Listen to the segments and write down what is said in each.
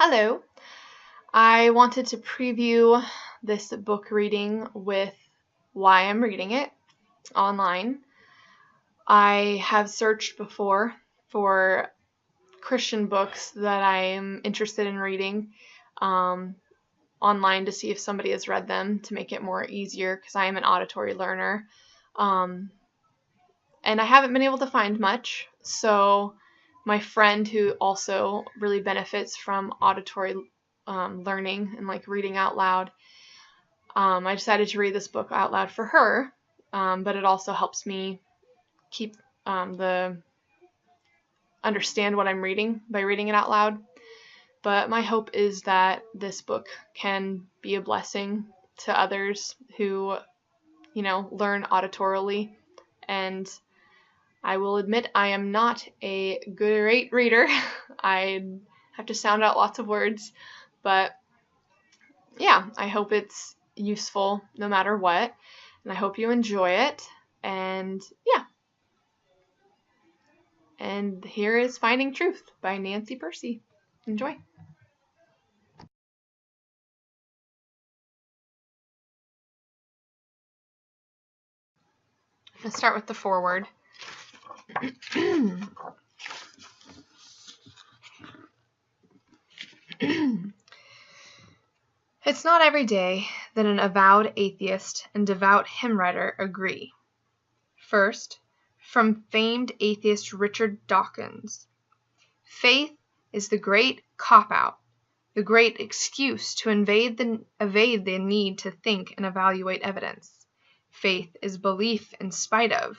Hello. I wanted to preview this book reading with why I'm reading it online. I have searched before for Christian books that I'm interested in reading online to see if somebody has read them to make it more easier because I am an auditory learner. And I haven't been able to find much, so my friend who also really benefits from auditory learning and like reading out loud, I decided to read this book out loud for her, but it also helps me keep understand what I'm reading by reading it out loud. But my hope is that this book can be a blessing to others who, learn auditorily. And I will admit I am not a great reader. I have to sound out lots of words, but yeah, I hope it's useful no matter what, and I hope you enjoy it, and yeah. And here is Finding Truth by Nancy Percy. Enjoy. Let's start with the foreword. It's not every day that an avowed atheist and devout hymn writer agree. First, from famed atheist Richard Dawkins, faith is the great cop-out, the great excuse to evade the need to think and evaluate evidence. Faith is belief in spite of,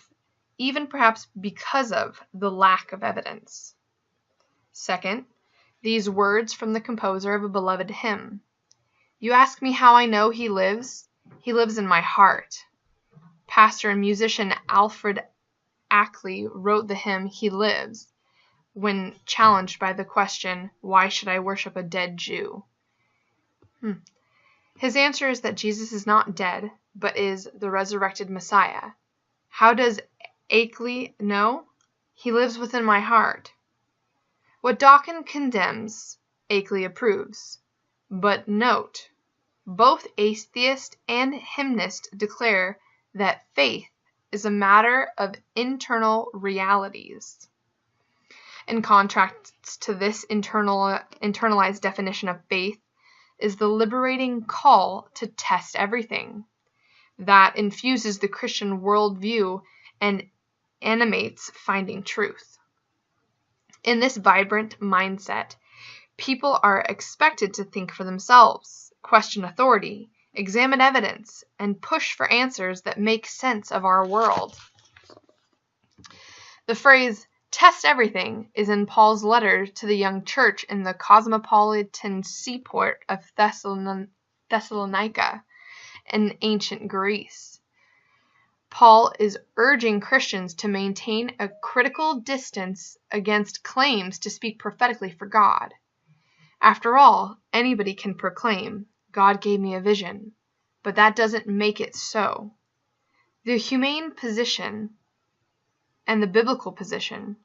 even perhaps because of, the lack of evidence. Second, these words from the composer of a beloved hymn. You ask me how I know he lives? He lives in my heart. Pastor and musician Alfred Ackley wrote the hymn He Lives when challenged by the question, why should I worship a dead Jew? His answer is that Jesus is not dead, but is the resurrected Messiah. How does Ackley know? He lives within my heart. What Dawkins condemns, Ackley approves. But note, both atheist and hymnist declare that faith is a matter of internal realities. In contrast to this internalized definition of faith is the liberating call to test everything that infuses the Christian worldview and animates finding truth. In this vibrant mindset, people are expected to think for themselves, question authority, examine evidence, and push for answers that make sense of our world. The phrase, test everything, is in Paul's letter to the young church in the cosmopolitan seaport of Thessalonica in ancient Greece. Paul is urging Christians to maintain a critical distance against claims to speak prophetically for God. After all, anybody can proclaim, God gave me a vision, but that doesn't make it so. The humane position and the biblical position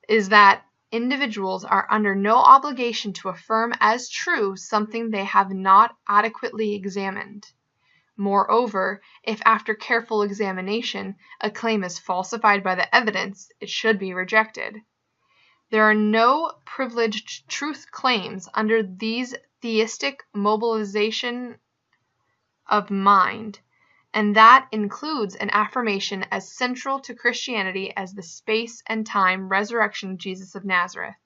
is that individuals are under no obligation to affirm as true something they have not adequately examined. Moreover, if after careful examination a claim is falsified by the evidence, it should be rejected. There are no privileged truth claims under these theistic mobilization of mind, and that includes an affirmation as central to Christianity as the space and time resurrection of Jesus of Nazareth.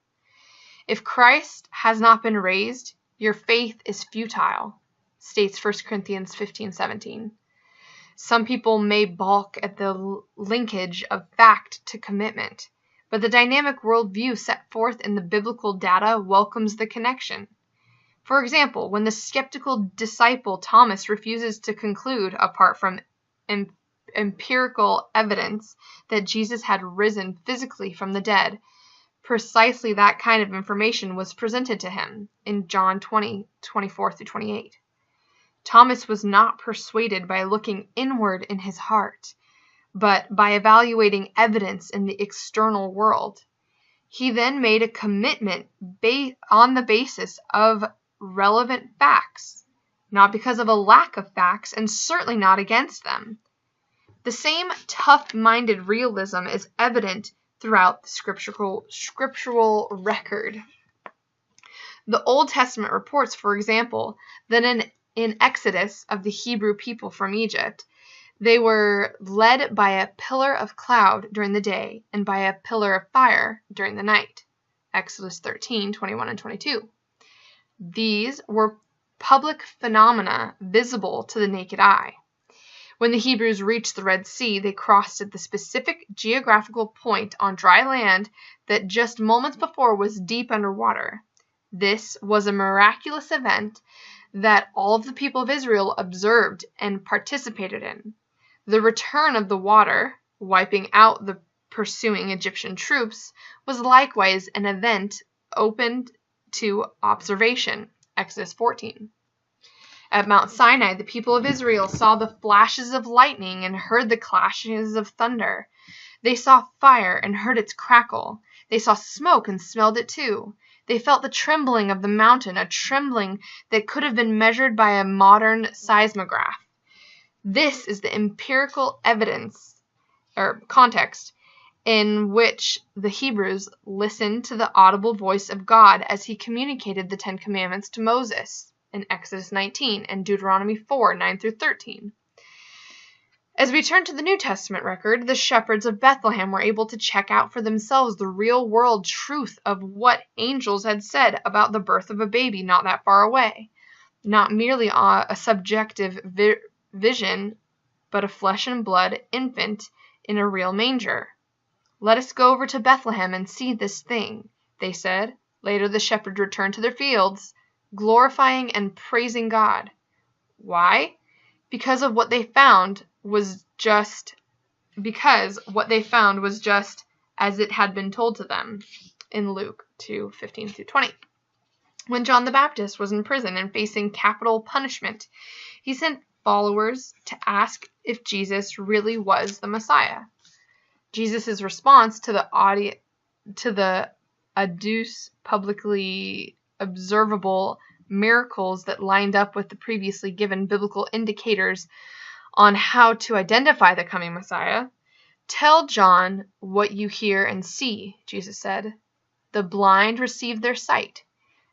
If Christ has not been raised, your faith is futile, states 1 Corinthians 15:17. Some people may balk at the linkage of fact to commitment, but the dynamic worldview set forth in the biblical data welcomes the connection. For example, when the skeptical disciple Thomas refuses to conclude, apart from empirical evidence, that Jesus had risen physically from the dead, precisely that kind of information was presented to him in John 20:24-28. Thomas was not persuaded by looking inward in his heart, but by evaluating evidence in the external world. He then made a commitment on the basis of relevant facts, not because of a lack of facts, and certainly not against them. The same tough-minded realism is evident throughout the scriptural record. The Old Testament reports, for example, that in Exodus of the Hebrew people from Egypt, they were led by a pillar of cloud during the day and by a pillar of fire during the night. Exodus 13:21 and 22. These were public phenomena visible to the naked eye. When the Hebrews reached the Red Sea, they crossed at the specific geographical point on dry land that just moments before was deep underwater. This was a miraculous event that all of the people of Israel observed and participated in. The return of the water, wiping out the pursuing Egyptian troops, was likewise an event opened to observation. Exodus 14. At Mount Sinai, the people of Israel saw the flashes of lightning and heard the clashes of thunder. They saw fire and heard its crackle. They saw smoke and smelled it too. They felt the trembling of the mountain, a trembling that could have been measured by a modern seismograph. This is the empirical evidence or context in which the Hebrews listened to the audible voice of God as he communicated the Ten Commandments to Moses in Exodus 19 and Deuteronomy 4:9 through 13. As we turn to the New Testament record, the shepherds of Bethlehem were able to check out for themselves the real-world truth of what angels had said about the birth of a baby not that far away. Not merely a subjective vision, but a flesh and blood infant in a real manger. "Let us go over to Bethlehem and see this thing," they said. Later the shepherds returned to their fields, glorifying and praising God. Why? Because what they found was just as it had been told to them in Luke 2:15 through 20. When John the Baptist was in prison and facing capital punishment, he sent followers to ask if Jesus really was the Messiah. Jesus' response to the adduce publicly observable miracles that lined up with the previously given biblical indicators on how to identify the coming Messiah. "Tell John what you hear and see," Jesus said. "The blind receive their sight,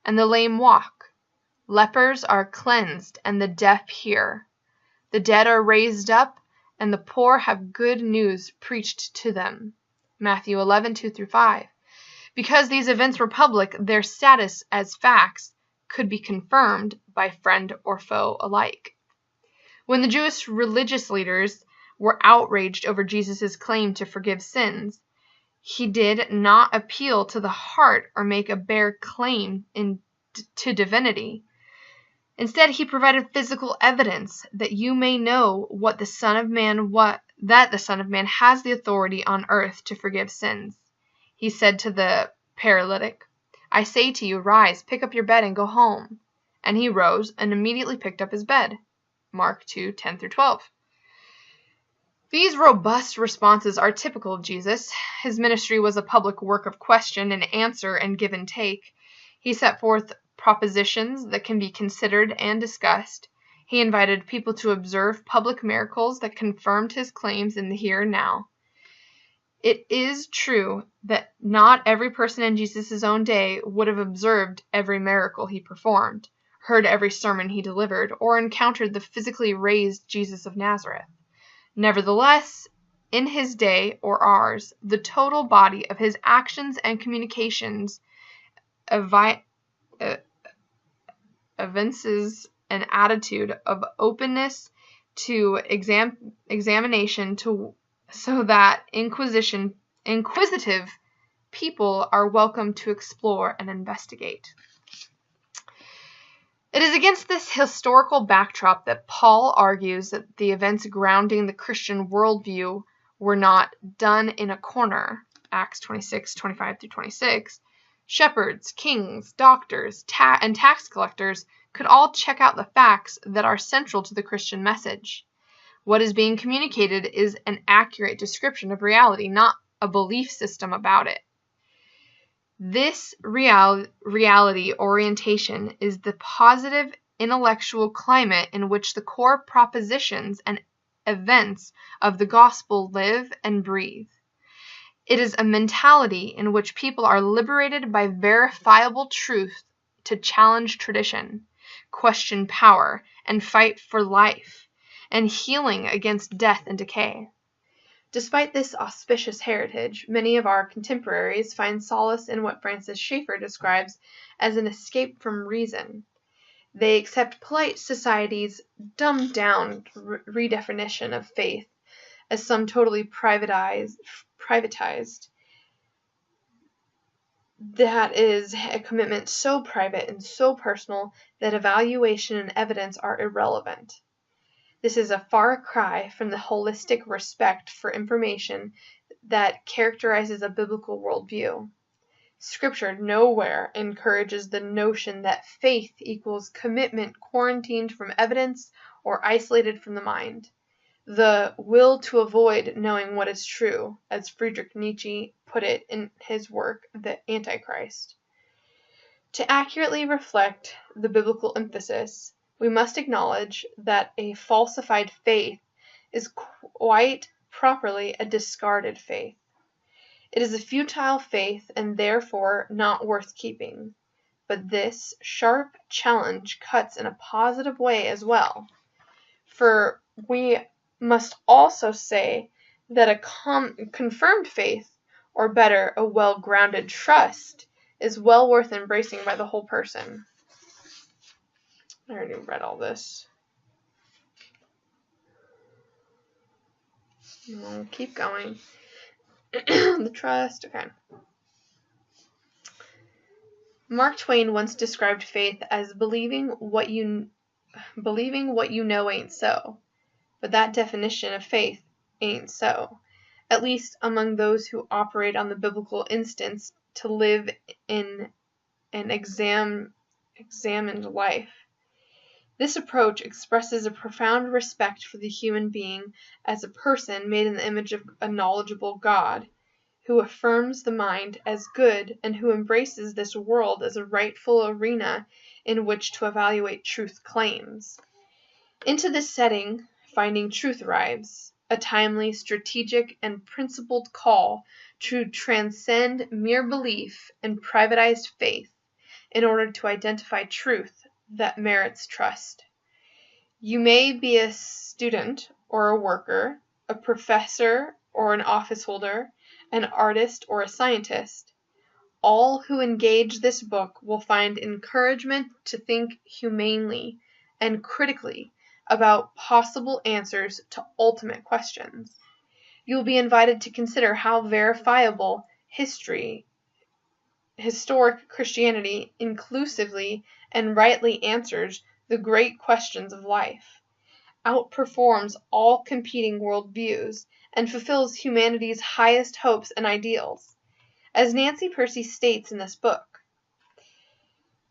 and the lame walk. Lepers are cleansed, and the deaf hear. The dead are raised up, and the poor have good news preached to them." Matthew 11:2 through 5. Because these events were public, their status as facts could be confirmed by friend or foe alike. When the Jewish religious leaders were outraged over Jesus' claim to forgive sins, he did not appeal to the heart or make a bare claim to divinity. Instead, he provided physical evidence that you may know that the Son of Man has the authority on earth to forgive sins. He said to the paralytic, "I say to you, rise, pick up your bed, and go home." And he rose and immediately picked up his bed. Mark 2:10 through 12. These robust responses are typical of Jesus. His ministry was a public work of question and answer and give and take. He set forth propositions that can be considered and discussed. He invited people to observe public miracles that confirmed his claims in the here and now. It is true that not every person in Jesus' own day would have observed every miracle he performed, heard every sermon he delivered, or encountered the physically raised Jesus of Nazareth. Nevertheless, in his day or ours, the total body of his actions and communications evinces an attitude of openness to examination so that inquisitive people are welcome to explore and investigate. It is against this historical backdrop that Paul argues that the events grounding the Christian worldview were not done in a corner. Acts 26:25 through 26. Shepherds, kings, doctors, and tax collectors could all check out the facts that are central to the Christian message. What is being communicated is an accurate description of reality, not a belief system about it. This reality orientation is the positive intellectual climate in which the core propositions and events of the gospel live and breathe. It is a mentality in which people are liberated by verifiable truth to challenge tradition, question power, and fight for life, and healing against death and decay. Despite this auspicious heritage, many of our contemporaries find solace in what Francis Schaeffer describes as an escape from reason. They accept polite society's dumbed-down redefinition of faith as some totally privatized. That is a commitment so private and so personal that evaluation and evidence are irrelevant. This is a far cry from the holistic respect for information that characterizes a biblical worldview. Scripture nowhere encourages the notion that faith equals commitment quarantined from evidence or isolated from the mind. The will to avoid knowing what is true, as Friedrich Nietzsche put it in his work, The Antichrist. To accurately reflect the biblical emphasis, we must acknowledge that a falsified faith is quite properly a discarded faith. It is a futile faith and therefore not worth keeping. But this sharp challenge cuts in a positive way as well. For we must also say that a confirmed faith, or better, a well-grounded trust, is well worth embracing by the whole person. I already read all this. I'll keep going. The trust, okay. Mark Twain once described faith as believing what you know ain't so. But that definition of faith ain't so, at least among those who operate on the biblical instance to live in an examined life. This approach expresses a profound respect for the human being as a person made in the image of a knowledgeable God, who affirms the mind as good and who embraces this world as a rightful arena in which to evaluate truth claims. Into this setting, Finding Truth arrives, a timely, strategic, and principled call to transcend mere belief and privatized faith in order to identify truth that merits trust. You may be a student or a worker, a professor or an office holder, an artist or a scientist. All who engage this book will find encouragement to think humanely and critically about possible answers to ultimate questions. You will be invited to consider how verifiable historic Christianity inclusively and rightly answers the great questions of life, outperforms all competing worldviews, and fulfills humanity's highest hopes and ideals. As Nancy Percy states in this book,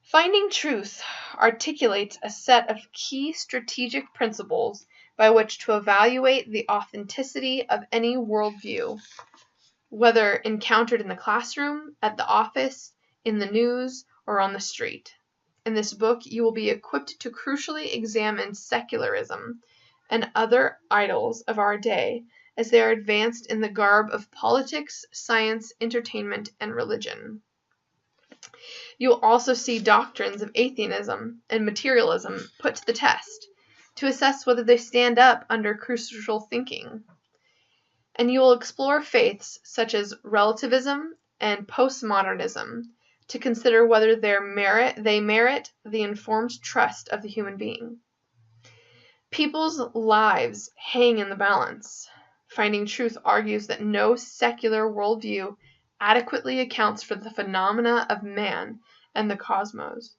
Finding Truth articulates a set of key strategic principles by which to evaluate the authenticity of any worldview, whether encountered in the classroom, at the office, in the news, or on the street. In this book, you will be equipped to crucially examine secularism and other idols of our day as they are advanced in the garb of politics, science, entertainment, and religion. You will also see doctrines of atheism and materialism put to the test to assess whether they stand up under crucial thinking. And you will explore faiths such as relativism and postmodernism to consider whether they merit the informed trust of the human being. People's lives hang in the balance. Finding Truth argues that no secular worldview adequately accounts for the phenomena of man and the cosmos,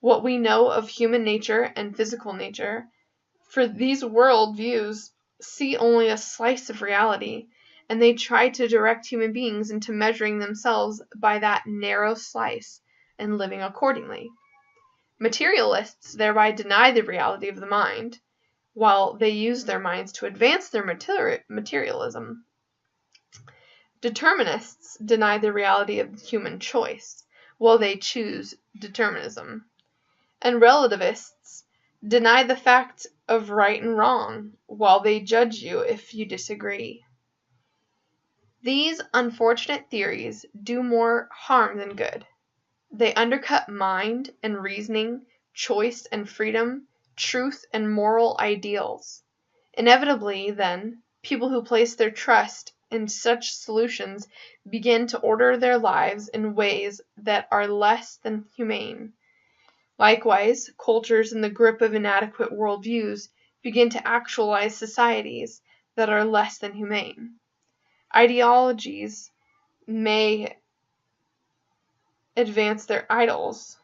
what we know of human nature and physical nature, for these worldviews see only a slice of reality, and they try to direct human beings into measuring themselves by that narrow slice and living accordingly. Materialists thereby deny the reality of the mind, while they use their minds to advance their materialism. Determinists deny the reality of human choice, while they choose determinism. And relativists deny the fact of right and wrong, while they judge you if you disagree. These unfortunate theories do more harm than good. They undercut mind and reasoning, choice and freedom, truth and moral ideals. Inevitably, then, people who place their trust in such solutions begin to order their lives in ways that are less than humane. Likewise, cultures in the grip of inadequate worldviews begin to actualize societies that are less than humane. Ideologies may advance their ideals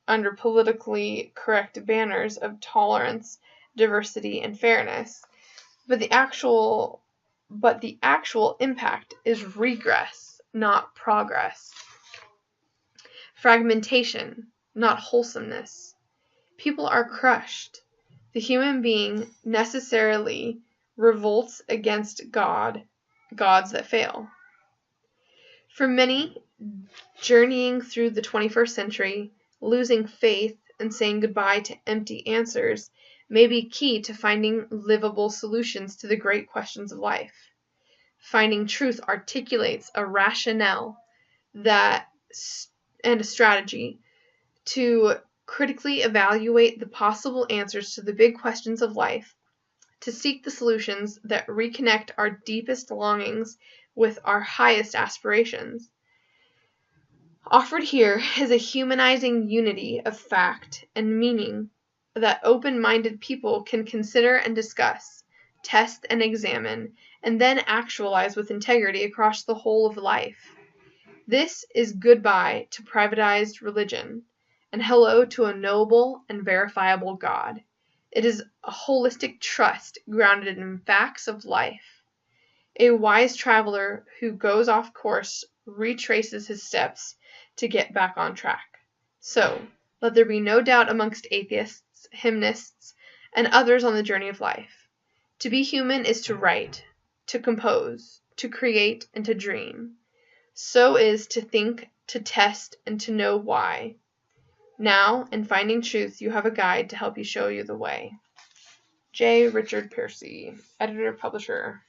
under politically correct banners of tolerance, diversity, and fairness, but the actual impact is regress, not progress. Fragmentation, not wholesomeness. People are crushed. The human being necessarily revolts against gods that fail. For many, journeying through the 21st century, losing faith and saying goodbye to empty answers may be key to finding livable solutions to the great questions of life. Finding truth articulates a rationale and a strategy to critically evaluate the possible answers to the big questions of life, to seek the solutions that reconnect our deepest longings with our highest aspirations. Offered here is a humanizing unity of fact and meaning that open-minded people can consider and discuss, test and examine, and then actualize with integrity across the whole of life. This is goodbye to privatized religion, and hello to a noble and verifiable God. It is a holistic trust grounded in facts of life. A wise traveler who goes off course retraces his steps to get back on track. So, let there be no doubt amongst atheists, hymnists, and others on the journey of life. To be human is to write, to compose, to create, and to dream. So is to think, to test, and to know why. Now, in finding truth, you have a guide to help you show you the way. J. Richard Piercy, Editor-Publisher.